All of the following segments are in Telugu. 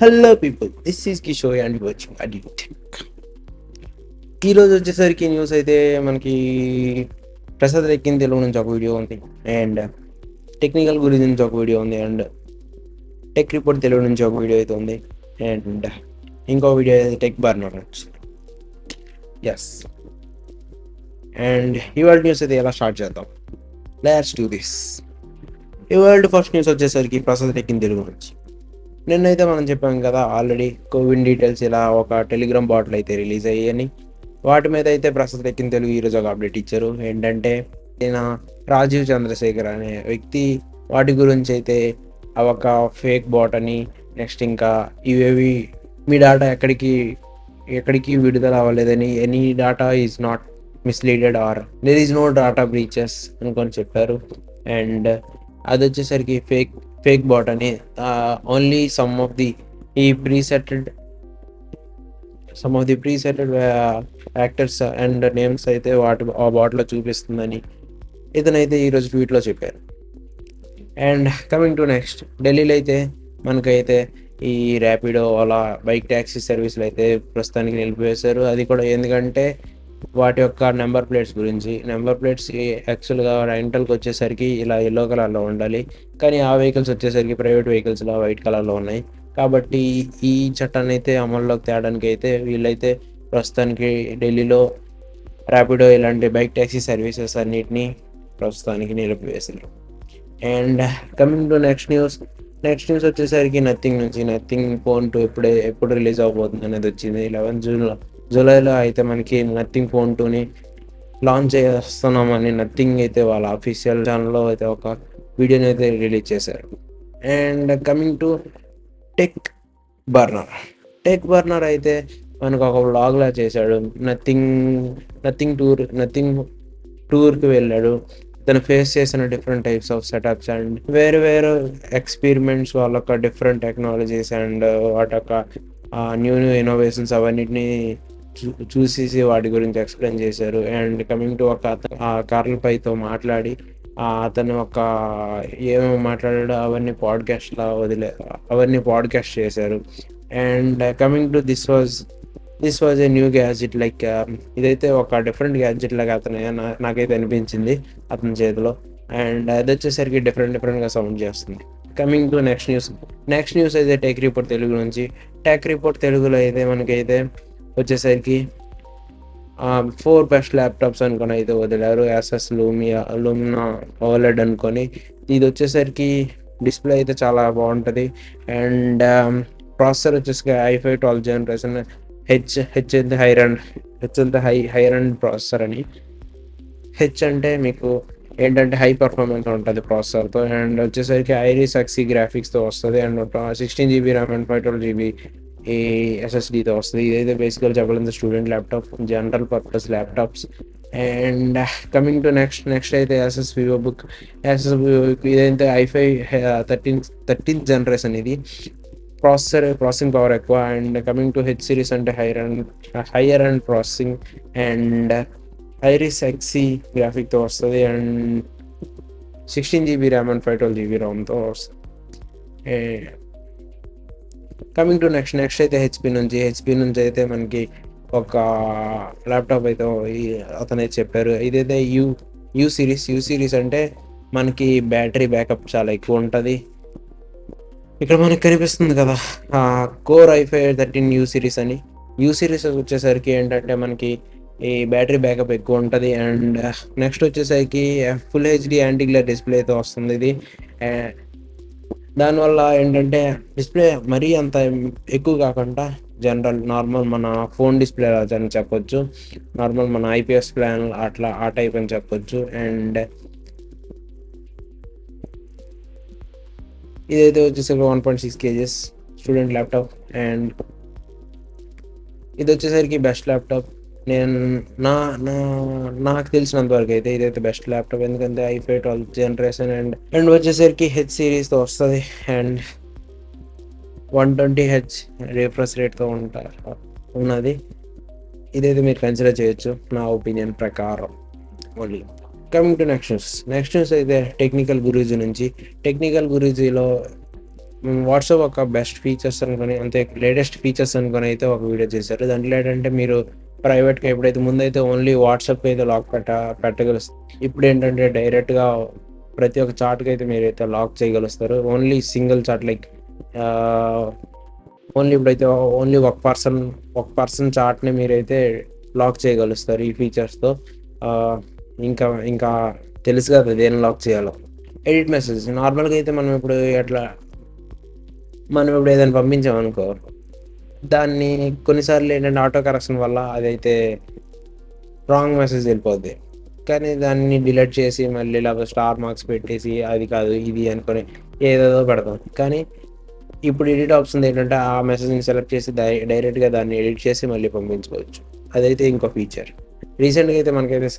Hello people, this is Kishore and watching audit. ఈరోజు వచ్చేసరికి న్యూస్ అయితే మనకి ప్రసాద్ ఎక్కిన తెలుగు నుంచి ఒక వీడియో ఉంది, అండ్ టెక్నికల్ గురించి నుంచి ఒక వీడియో ఉంది, అండ్ టెక్ రిపోర్ట్ తెలుగు నుంచి ఒక వీడియో అయితే ఉంది, అండ్ ఇంకో వీడియో అయితే టెక్ బర్నర్ నుంచి. ఎస్, అండ్ ఇవాళ న్యూస్ అయితే ఎలా స్టార్ట్ చేద్దాం. Let's do this. ఇవాళ ఫస్ట్ న్యూస్ వచ్చేసరికి ప్రసాద్ ఎక్కిన తెలుగు నుంచి. నిన్నైతే మనం చెప్పాం కదా ఆల్రెడీ కోవిడ్ డీటెయిల్స్ ఇలా ఒక టెలిగ్రామ్ బాట్లు అయితే రిలీజ్ అయ్యాయని. వాటి మీద అయితే ప్రస్తుతం ఎక్కిన తెలుగు ఈరోజు ఒక అప్డేట్ ఇచ్చారు. ఏంటంటే ఈయన రాజీవ్ చంద్రశేఖర్ అనే వ్యక్తి వాటి గురించి అయితే ఒక ఫేక్ బాట్ అని, నెక్స్ట్ ఇంకా ఇవేవి మీ డాటా ఎక్కడికి విడుదల అవ్వలేదని, any data is not misleaded or there is no data breaches అనుకొని చెప్పారు. అండ్ అది వచ్చేసరికి ఫేక్ బాట్ అని, only some of the preseted actors and names అయితే ఆ బాట్లో చూపిస్తుందని ఇతనైతే ఈరోజు ట్వీట్లో చెప్పారు. అండ్ కమింగ్ టు నెక్స్ట్, ఢిల్లీలో అయితే మనకైతే ఈ ర్యాపిడో అలా బైక్ ట్యాక్సీ సర్వీసులు అయితే ప్రస్తుతానికి నిలిపివేశారు. అది కూడా ఎందుకంటే వాటి యొక్క నెంబర్ ప్లేట్స్ గురించి. నెంబర్ ప్లేట్స్ యాక్చువల్గా రెంటల్కి వచ్చేసరికి ఇలా ఎల్లో కలర్లో ఉండాలి, కానీ ఆ వెహికల్స్ వచ్చేసరికి ప్రైవేట్ వెహికల్స్లో వైట్ కలర్లో ఉన్నాయి. కాబట్టి ఈ చట్టాన్ని అయితే అమల్లోకి తేడానికి అయితే వీళ్ళైతే ప్రస్తుతానికి ఢిల్లీలో ర్యాపిడో ఇలాంటి బైక్ ట్యాక్సీ సర్వీసెస్ అన్నిటినీ ప్రస్తుతానికి నిలిపివేశారు. And coming to next news వచ్చేసరికి నథింగ్ ఫోన్ 2 ఎప్పుడు రిలీజ్ అవబోతుంది అనేది వచ్చింది. 11 జూలైలో అయితే మనకి నథింగ్ ఫోన్ 2ని లాంచ్ చేస్తున్నామని నథింగ్ అయితే వాళ్ళ అఫీషియల్ ఛానల్లో అయితే ఒక వీడియోని అయితే రిలీజ్ చేశారు. And coming to tech burner అయితే మనకు ఒక వ్లాగ్లా చేశాడు. నథింగ్ టూర్కి వెళ్ళాడు. తను ఫేస్ చేసిన different types of setups and వేరు ఎక్స్పెరిమెంట్స్, వాళ్ళ యొక్క డిఫరెంట్ టెక్నాలజీస్ అండ్ వాటి యొక్క న్యూ ఇన్నోవేషన్స్ అవన్నిటిని చూసేసి వాటి గురించి ఎక్స్ప్లెయిన్ చేశారు. అండ్ కమింగ్ టు ఒక కార్ల్ పైతో మాట్లాడి అతను ఒక ఏమేమి మాట్లాడాడో అవన్నీ పాడ్కాస్ట్ చేశారు. And coming to this was a new gadget, like ఇదైతే ఒక డిఫరెంట్ గ్యాడ్జెట్ లాగా నాకైతే అనిపించింది అతని చేతిలో. అండ్ అది వచ్చేసరికి డిఫరెంట్గా సౌండ్ చేస్తుంది. కమింగ్ టు నెక్స్ట్ న్యూస్ అయితే టెక్ రిపోర్ట్ తెలుగు నుంచి. టెక్ రిపోర్ట్ తెలుగులో అయితే మనకైతే వచ్చేసరికి 4 బెస్ట్ ల్యాప్టాప్స్ అనుకొని అయితే వదిలారు. యాసస్ లూమినా ఓలెడ్ అనుకొని. ఇది వచ్చేసరికి డిస్ప్లే అయితే చాలా బాగుంటుంది. అండ్ ప్రాసెసర్ వచ్చేసరికి i5 12th జనరేషన్ హెచ్ అయితే హై రండ్ ప్రాసెసర్ అని. హెచ్ అంటే మీకు ఏంటంటే హై పర్ఫార్మెన్స్ ఉంటుంది ప్రాసెసర్తో. అండ్ వచ్చేసరికి ఐరిస్ ఎక్సీ గ్రాఫిక్స్తో వస్తుంది. And 16 GB RAM and 512 GB ఈ ఎస్ఎస్డితో వస్తుంది. ఇదైతే బేసికల్ చెప్పాలంటే student laptop, general purpose laptops. And coming to next అయితే వివో బుక్ ఇదైతే i5 13th జనరేషన్. ఇది ప్రాసెసింగ్ పవర్ ఎక్కువ. And coming to H series అంటే higher and processing and Iris Xe గ్రాఫిక్తో వస్తుంది. And 16 GB RAM and 512 GB రామ్తో వస్తుంది. కమింగ్ టు నెక్స్ట్ అయితే హెచ్పి నుంచి అయితే మనకి ఒక ల్యాప్టాప్ అయితే అతనైతే చెప్పారు. ఇదైతే యూ సిరీస్ అంటే మనకి బ్యాటరీ బ్యాకప్ చాలా ఎక్కువ ఉంటుంది. ఇక్కడ మనకి కనిపిస్తుంది కదా కోర్ i5 13 యూ సిరీస్ అని. యూ సిరీస్ వచ్చేసరికి ఏంటంటే మనకి ఈ బ్యాటరీ బ్యాకప్ ఎక్కువ ఉంటుంది. అండ్ నెక్స్ట్ వచ్చేసరికి ఫుల్ హెచ్డి యాంటీ గ్లేర్ డిస్ప్లేతో వస్తుంది. ఇది దానివల్ల ఏంటంటే డిస్ప్లే మరీ అంత ఎక్కువ కాకుండా నార్మల్ మన ఫోన్ డిస్ప్లే అని చెప్పొచ్చు, నార్మల్ మన IPS ప్లాన్ అట్లా ఆ టైప్ అని చెప్పొచ్చు. అండ్ ఇదైతే వచ్చేసరికి 1.6 kgs స్టూడెంట్ ల్యాప్టాప్. అండ్ ఇది వచ్చేసరికి బెస్ట్ ల్యాప్టాప్. నేను నాకు తెలిసినంత వరకు అయితే ఇదైతే బెస్ట్ ల్యాప్టాప్, ఎందుకంటే i5 12th జనరేషన్ అండ్ వచ్చేసరికి హెచ్ సిరీస్తో వస్తుంది. అండ్ 120Hz రిఫ్రెష్ రేట్తో ఉన్నది. ఇదైతే మీరు కన్సిడర్ చేయొచ్చు నా ఒపీనియన్ ప్రకారం. Only coming to next news అయితే టెక్నికల్ గురూజీ నుంచి. టెక్నికల్ గురూజీలో వాట్సాప్ ఒక బెస్ట్ ఫీచర్స్ అనుకుని, అంతే లేటెస్ట్ ఫీచర్స్ అనుకుని అయితే ఒక వీడియో చేశారు. దాంట్లో ఏంటంటే మీరు ప్రైవేట్‌గా ఎప్పుడైతే ముందైతే ఓన్లీ వాట్సాప్‌కి అయితే లాక్ పెట్టగలుస్తారు. ఇప్పుడేంటంటే డైరెక్ట్‌గా ప్రతి ఒక్క చాట్‌కైతే మీరైతే లాక్ చేయగలుస్తారు. Only single chat like ah, only ఇప్పుడైతే ఓన్లీ ఒక పర్సన్ చాట్‌ని మీరైతే లాక్ చేయగలుస్తారు ఈ ఫీచర్స్‌తో. ఆహ్, ఇంకా తెలుసు కదా దేన్ని లాక్ చేయాలో. ఎడిట్ మెసేజెస్ నార్మల్‌గా అయితే మనం ఇప్పుడు ఏదైనా పంపించామనుకో, దాన్ని కొన్నిసార్లు ఏంటంటే ఆటో కరెక్షన్ వల్ల అదైతే రాంగ్ మెసేజ్ వెళ్ళిపోద్ది. కానీ దాన్ని డిలీట్ చేసి మళ్ళీ లేకపోతే స్టార్ మార్క్స్ పెట్టేసి అది కాదు ఇది అనుకోని ఏదేదో పెడతాం. కానీ ఇప్పుడు ఎడిట్ ఆప్షన్ ఏంటంటే ఆ మెసేజ్‌ని సెలెక్ట్ చేసి డైరెక్ట్‌గా దాన్ని ఎడిట్ చేసి మళ్ళీ పంపించుకోవచ్చు. అదైతే ఇంకో ఫీచర్. రీసెంట్‌గా అయితే మనకైతే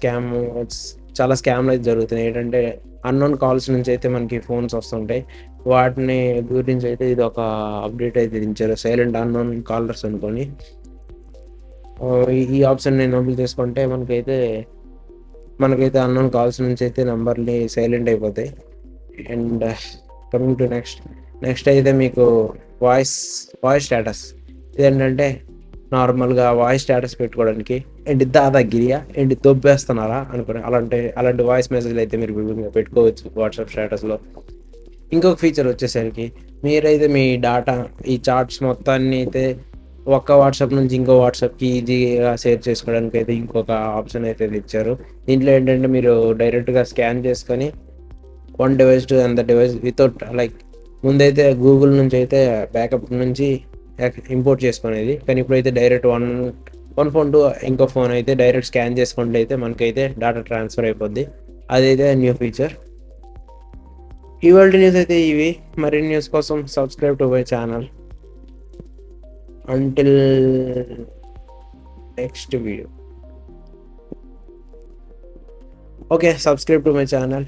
చాలా స్కామ్‌లు అయితే జరుగుతున్నాయి. ఏంటంటే అన్‌నోన్ కాల్స్ నుంచి అయితే మనకి ఫోన్స్ వస్తుంటాయి. వాటిని గురించి అయితే ఇదొక అప్డేట్ అయితే ఇచ్చారు. సైలెంట్ అన్‌నోన్ కాలర్స్ అనుకోని. ఈ ఆప్షన్‌ని ఎనేబుల్ చేసుకుంటే మనకైతే అన్‌నోన్ కాల్స్ నుంచి అయితే నంబర్‌ని సైలెంట్ అయిపోతాయి. అండ్ కమింగ్ టు నెక్స్ట్ అయితే మీకు వాయిస్ వాయిస్ స్టేటస్. ఇదేంటంటే నార్మల్‌గా వాయిస్ స్టేటస్ పెట్టుకోవడానికి ఏంటి దాదాగిరియా? ఏంటి దొబ్బేస్తున్నారా? అనుకోని అలాంటి వాయిస్ మెసేజ్‌లు అయితే మీరు విభిన్నంగా పెట్టుకోవచ్చు వాట్సాప్ స్టేటస్‌లో. ఇంకొక ఫీచర్ వచ్చేసరికి మీరైతే మీ డాటా ఈ చాట్స్ మొత్తాన్ని అయితే ఒక్క వాట్సాప్ నుంచి ఇంకో వాట్సాప్‌కి ఈజీగా షేర్ చేసుకోవడానికి అయితే ఇంకొక ఆప్షన్ అయితే ఇచ్చారు. దీంట్లో ఏంటంటే మీరు డైరెక్ట్‌గా స్కాన్ చేసుకొని one device to another device without like ముందైతే గూగుల్ నుంచి అయితే బ్యాకప్ నుంచి ఇంపోర్ట్ చేసుకునేది. కానీ ఇప్పుడైతే డైరెక్ట్ వన్ ఫోన్ టు ఇంకో ఫోన్ అయితే డైరెక్ట్ స్కాన్ చేసుకుంటే అయితే మనకైతే డాటా ట్రాన్స్‌ఫర్ అయిపోద్ది. అదైతే న్యూ ఫీచర్. ఇవాల్టి న్యూస్ అయితే ఇవి. మరిన్ని న్యూస్ కోసం subscribe to my channel. Until next video. Okay. Subscribe to my channel.